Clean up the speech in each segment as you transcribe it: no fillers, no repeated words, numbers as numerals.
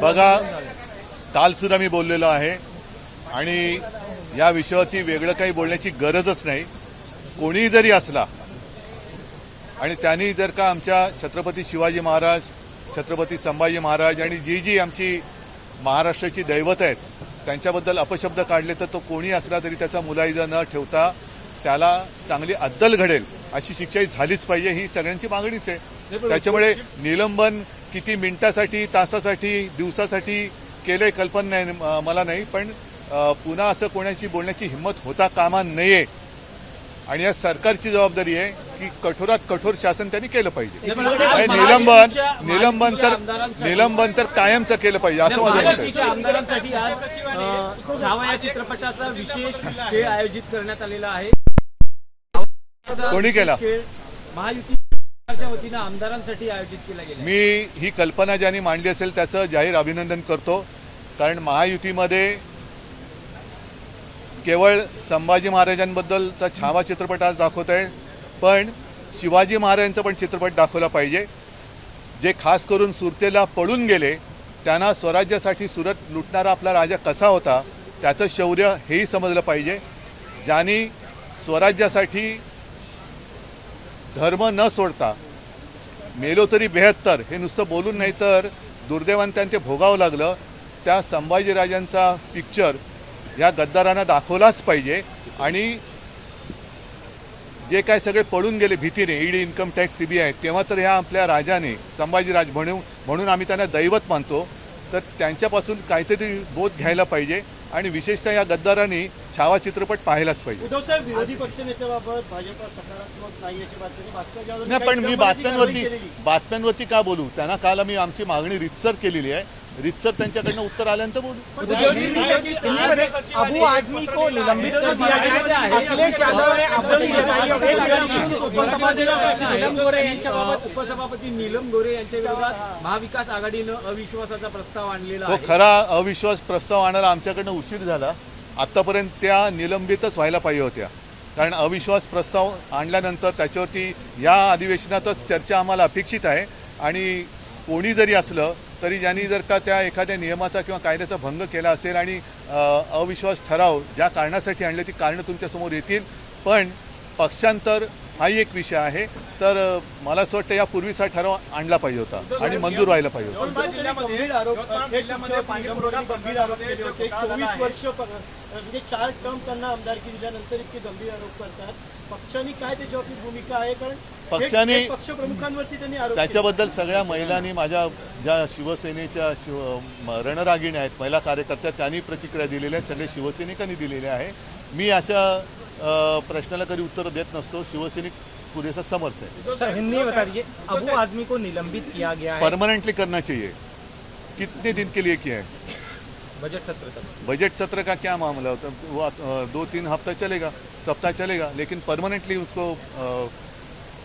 बघा, काल सुद्धा मी बोललेलो आहे आणि या विषयावरती वेगळं काही बोलण्याची गरजच नाही. कोणीही जरी असला आणि त्यांनी जर का आमच्या छत्रपती शिवाजी महाराज, छत्रपती संभाजी महाराज आणि जी आमची महाराष्ट्राची दैवत आहेत त्यांच्याबद्दल अपशब्द काढले तर तो कोणी असला तरी त्याचा मुलाहिजा न ठेवता त्याला चांगली अद्दल घडेल अशी शिक्षा झालीच पाहिजे, ही सगळ्यांची मागणीच आहे. त्याच्यामुळे निलंबन किती मिनिटासाठी, तासासाठी, दिवसासाठी केलंय कल्पना नाही मला नाही, पण पुन्हा असं कोणाची बोलण्याची हिंमत होता कामा नये आणि या सरकारची जबाबदारी आहे की कठोरात कठोर शासन त्यांनी केलं पाहिजे. निलंबन तर कायमचं केलं पाहिजे असं माझं मत आहे. आमदारांसाठी आज छावा या चित्रपटाचा विशेष खेळ आयोजित करण्यात आलेला आहे. कोणी केला? महायुतीच्या वतीनं आमदारांसाठी आयोजित केला गेला. मी ही कल्पना ज्यांनी मांडली असेल त्याचं जाहीर अभिनंदन करतो, कारण महायुतीमध्ये केवळ संभाजी महाराजांबद्दलचा छावा चित्रपट आज दाखवत आहे, पण शिवाजी महाराजांचा पण चित्रपट दाखवला पाहिजे. जे खास करून सुरतेला पळून गेले, त्यांना स्वराज्यासाठी सुरत लुटणारा आपला राजा कसा होता त्याचं शौर्य हेही समजलं पाहिजे. ज्यांनी स्वराज्यासाठी धर्म न सोडता मेलो तरी 72 हे नुसतं बोलून नाही तर दुर्दैवाने त्यांना ते भोगावं लागलं, त्या संभाजीराजांचा पिक्चर या गद्दारांना दाखवलाच पाहिजे. आणि जे काय सगळे पळून गेले भीतीने, ईडी, इन्कम टॅक्स, CBI, तेव्हा तर ह्या आपल्या राजाने संभाजीराज म्हणून आम्ही त्यांना दैवत मानतो, तर त्यांच्यापासून काहीतरी बोध घ्यायला पाहिजे आणि विशेषतः या गद्दारांनी छावा चित्रपट पाहायलाच पाहिजे. उद्धव साहेब, विरोधी पक्षनेत्याबाबत भाजपा सकारात्मक नाही अशी बातमी नाही, पण मी बातम्यांवरती का बोलू? त्यांना काल आम्ही आमची मागणी रितसर केलेली आहे, रितसर त्यांच्याकडनं उत्तर आल्यानंतर बोलू. अबू आदमी को निलंबित कर दिया गया है. अखिलेश यादव ने उपसभापती नीलम गोरे यांच्या विरोधात महाविकास आघाडीनं अविश्वासाचा प्रस्ताव आणलेला आहे. तो खरा अविश्वास प्रस्ताव आणायला आमच्याकडनं उशीर झाला. आतापर्यंत त्या निलंबितच व्हायला पाहिजे होत्या, कारण अविश्वास प्रस्ताव आणल्यानंतर त्याच्यावरती या अधिवेशनातच चर्चा आम्हाला अपेक्षित आहे. आणि कोणी जरी असलं तरी ज्यांनी जर का त्या एखाद्या नियमाचा किंवा कायद्याचा भंग केला असेल आणि अविश्वास ठराव ज्या कारणासाठी आणले ती कारणं तुमच्यासमोर येतील. पण पक्षांतर हाही एक विषय आहे, तर मला असं वाटतं यापूर्वीचा ठराव आणला पाहिजे होता आणि मंजूर व्हायला पाहिजे होता. 24 वर्ष म्हणजे 4 टर्म त्यांना आमदारकी दिल्यानंतर इतके गंभीर आरोप करतात. पक्षांनी काय त्याच्यावरती भूमिका आहे? कारण पक्षाने पक्षप्रमुखांवरती त्यांनी आरोप त्याच्याबद्दल सगळ्या महिलांनी, माझ्या ज्या शिवसेनेच्या रणरागिण्या आहेत, महिला कार्यकर्त्या, त्यांनी प्रतिक्रिया दिलेल्या आहेत, सगळे शिवसैनिकांनी दिलेल्या आहे. मी अशा प्रश्नाला कधी उत्तर देत नसतो. शिवसैनिक पुरेसा समर्थ है. सर, हिंदी में बता दीजिए, अबू आदमी को निलंबित किया गया है, परमानेंटली करना चाहिए. कितने दिन के लिए किया है? बजट सत्र तक. बजट सत्र का क्या मामला होता है? वो 2-3 हफ्ता चलेगा, सप्ताह चलेगा, लेकिन परमानेंटली उसको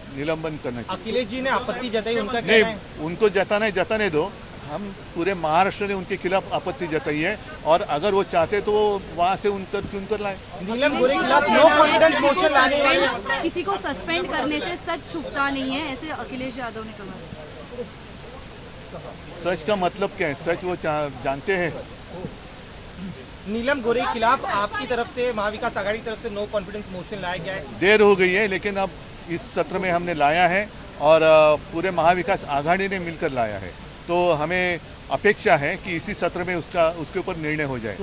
निलंबन करना चाहिए. अखिलेश जी ने आपत्ति जताई, उनका नहीं, उनको जताने दो. हम पूरे महाराष्ट्र ने उनके खिलाफ आपत्ति जताई है और अगर वो चाहते तो वहाँ से चुनकर लाए. नीलम गोरे के खिलाफ नो कॉन्फिडेंस मोशन लाने वाले किसी को सस्पेंड करने से सच छुपता नहीं है, ऐसे अखिलेश यादव ने कहा. सच का मतलब क्या है? सच वो जानते हैं. नीलम गोरे के खिलाफ आपकी तरफ से, महाविकास आघाड़ी की तरफ से नो कॉन्फिडेंस मोशन लाया गया है. देर हो गई है, लेकिन अब इस सत्र में हमने लाया है और पूरे महाविकास आघाड़ी ने मिलकर लाया है. तो हमें अपेक्षा है कि इसी सत्र में उसके ऊपर निर्णय हो जाए.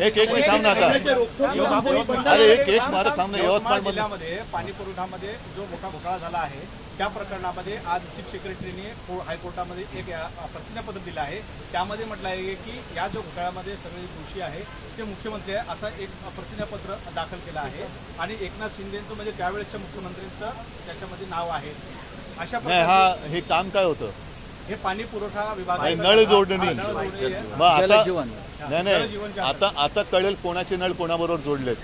एक मिनिट थांब ना आता. अरे एक मारत थांब ना. यवतमाळमध्ये पाणी पुरवठ्यामध्ये जो मोठा घोटाळा झाला आहे त्या प्रकरणामध्ये आज चीफ सेक्रेटरीने हायकोर्टामध्ये एक प्रतिज्ञापत्र दिलं आहे. त्यामध्ये म्हटलं आहे की या जो घोटाळ्यामध्ये सगळे दोषी आहे ते मुख्यमंत्री आहे असं एक प्रतिज्ञापत्र दाखल केलं आहे. आणि एकनाथ शिंदेचं म्हणजे त्यावेळेसच्या मुख्यमंत्र्यांचं त्याच्यामध्ये नाव आहे. अशा प्रकारे हे काम काय होतं? हे पाणी पुरवठा विभाग नळ जोडणी. मग आता नाही, आता कळेल कोणाचे नळ कोणाबरोबर जोडलेत.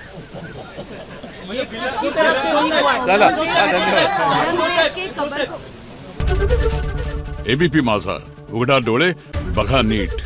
चला, धन्यवाद. एबीपी माझा, उघडा डोळे बघा नीट.